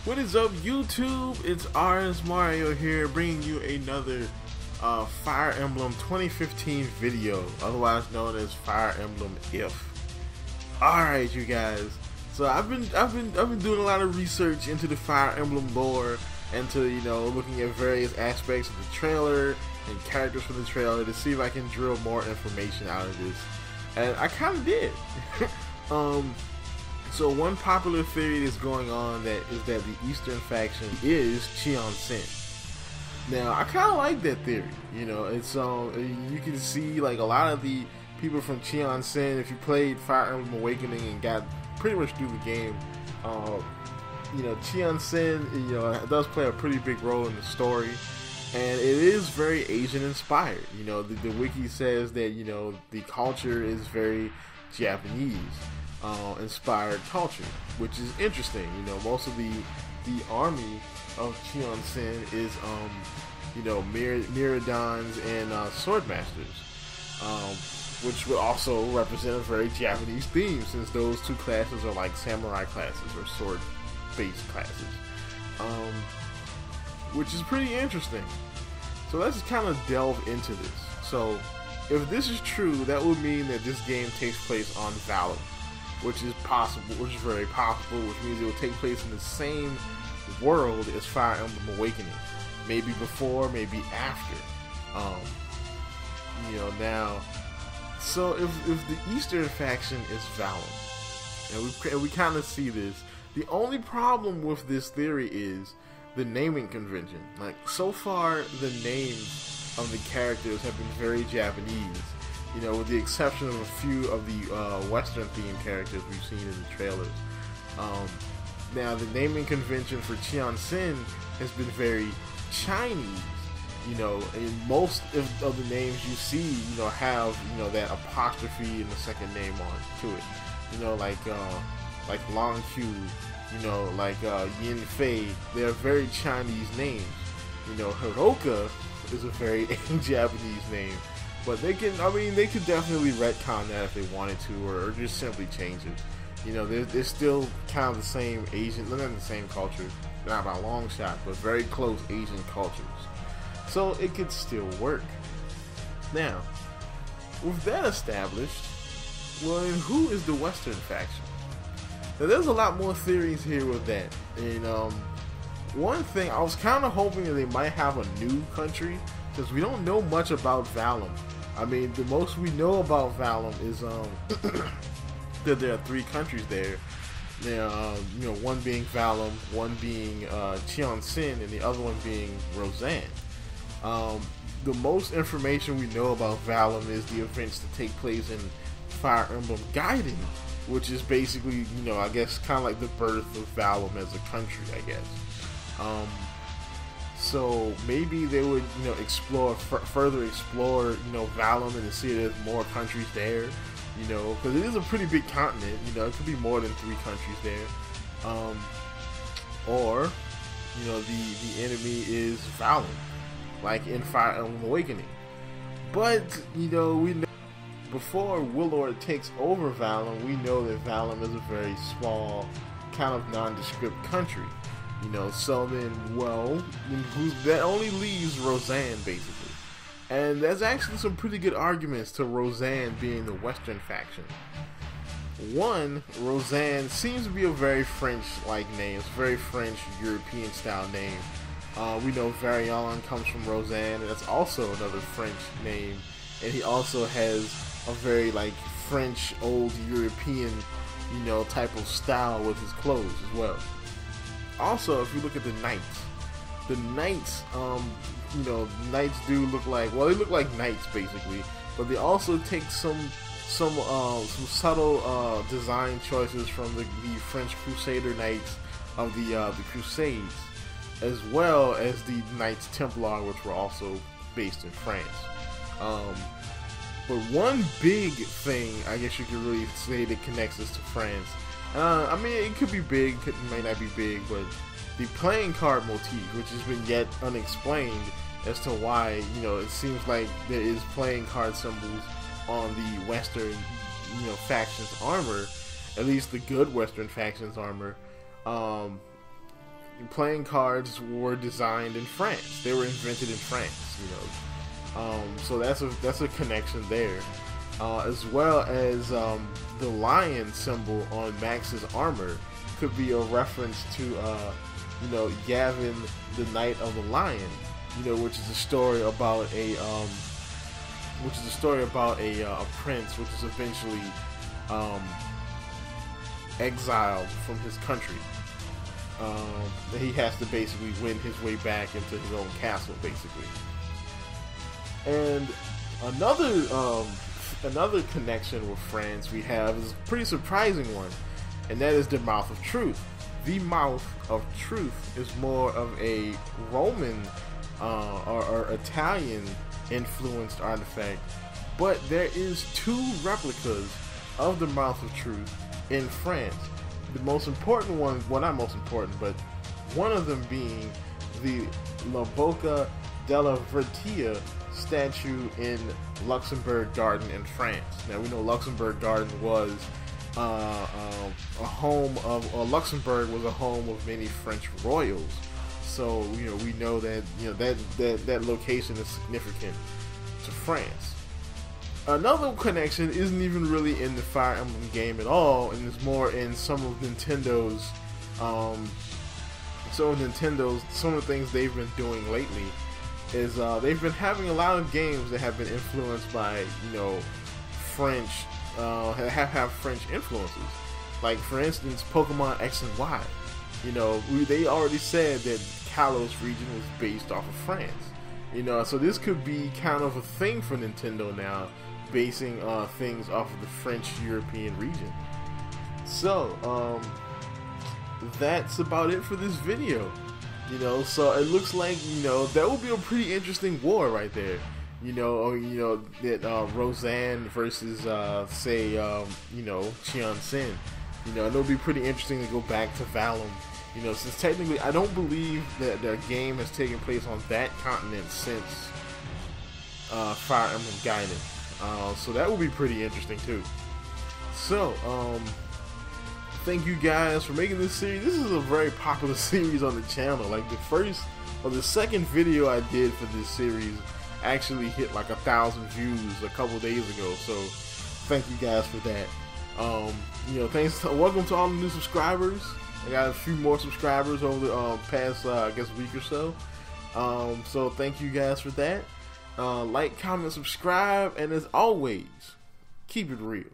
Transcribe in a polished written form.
What is up, YouTube? It's RSMario here, bringing you another Fire Emblem 2015 video, otherwise known as Fire Emblem If. Alright, you guys. So I've been doing a lot of research into the Fire Emblem lore, and to looking at various aspects of the trailer and characters from the trailer to see if I can drill more information out of this, and I kind of did. So one popular theory that's going on is that the Eastern faction is Qianxin. Now I kind of like that theory. It's you can see like a lot of the people from Qianxin. If you played Fire Emblem Awakening and got pretty much through the game, Qianxin does play a pretty big role in the story, and it is very Asian inspired. The wiki says that the culture is very Japanese inspired culture, which is interesting. Most of the army of Qianxin is Miradons and Swordmasters, which would also represent a very Japanese theme, since those two classes are like samurai classes or sword based classes, which is pretty interesting. So let's kind of delve into this. So if this is true, that would mean that this game takes place on Valum, which is very possible, which means it will take place in the same world as Fire Emblem Awakening. Maybe before, maybe after. Now, so if the Eastern faction is Valum, and we kind of see this, the only problem with this theory is the naming convention. Like, so far, the names of the characters have been very Japanese. With the exception of a few of the Western-themed characters we've seen in the trailers. Now, the naming convention for Qianxin has been very Chinese. And most of the names you see, have that apostrophe in the second name on to it. Like Long Q, like Yin Fei. They're very Chinese names. Hiroka is a very Japanese name. But they could definitely retcon that if they wanted to, or just simply change it. They're still kind of the same Asian, not the same culture, not by a long shot, but very close Asian cultures. So it could still work. Now, with that established, well, then who is the Western faction? Now, there's a lot more theories here with that. And one thing, I was kind of hoping that they might have a new country, because we don't know much about Valum. I mean, the most we know about Valum is that there are 3 countries there. One being Valum, one being Qianxin, and the other one being Roseanne. The most information we know about Valum is the events that take place in Fire Emblem Gaiden, which is basically, I guess, kind of like the birth of Valum as a country, I guess. So maybe they would, further explore, Valum, and to see if there's more countries there, because it is a pretty big continent. It could be more than 3 countries there. Or, the enemy is Valum, like in Fire Emblem Awakening. But, we know before Willord takes over Valum, we know that Valum is a very small, kind of nondescript country. So then, that only leaves Roseanne, basically. And there's actually some pretty good arguments to Roseanne being the Western faction. One, Roseanne seems to be a very French-like name. It's a very French, European-style name. We know Varian comes from Roseanne, and that's also another French name. And he also has a very, French, old European, type of style with his clothes as well. Also, if you look at the knights, knights do look like, they look like knights basically, but they also take some subtle design choices from the French Crusader knights of the Crusades, as well as the Knights Templar, which were also based in France. But one big thing, I guess you could really say, that connects us to France, it could be big, it may not be big, but the playing card motif, which has been yet unexplained as to why, it seems like there is playing card symbols on the Western, faction's armor, at least the good Western faction's armor. playing cards were designed in France. They were invented in France, you know. So that's a connection there, as well as the lion symbol on Max's armor could be a reference to you know, Gavin, the Knight of the Lion, you know, which is a story about a prince which is eventually exiled from his country. He has to basically win his way back into his own castle, basically. And another connection with France we have is a pretty surprising one, and that is the Mouth of Truth. The Mouth of Truth is more of a Roman or Italian influenced artifact, but there is 2 replicas of the Mouth of Truth in France. The most important one, well, not most important, but one of them being the La Bocca della Vertia statue in Luxembourg Garden in France. Now, we know Luxembourg Garden was Luxembourg was a home of many French royals. So, you know, we know that, you know, that location is significant to France. Another connection isn't even really in the Fire Emblem game at all, and it's more in some of Nintendo's, some of the things they've been doing lately is they've been having a lot of games that have been influenced by, you know, French, have French influences. Like, for instance, Pokemon X and Y. You know, they already said that Kalos region was based off of France. You know, so this could be kind of a thing for Nintendo now, basing things off of the French European region. So, that's about it for this video. You know, so it looks like, you know, that would be a pretty interesting war right there. You know, that Roseanne versus, say, you know, Qian Sin. You know, it'll be pretty interesting to go back to Valum. You know, since technically I don't believe that their game has taken place on that continent since Fire Emblem Gaiden. So that will be pretty interesting too. So, thank you guys for making this series. This is a very popular series on the channel. Like, the second video I did for this series actually hit like 1,000 views a couple days ago. So thank you guys for that. You know, welcome to all the new subscribers. I got a few more subscribers over the past, I guess, week or so. So thank you guys for that. Like, comment, subscribe, and as always, keep it real.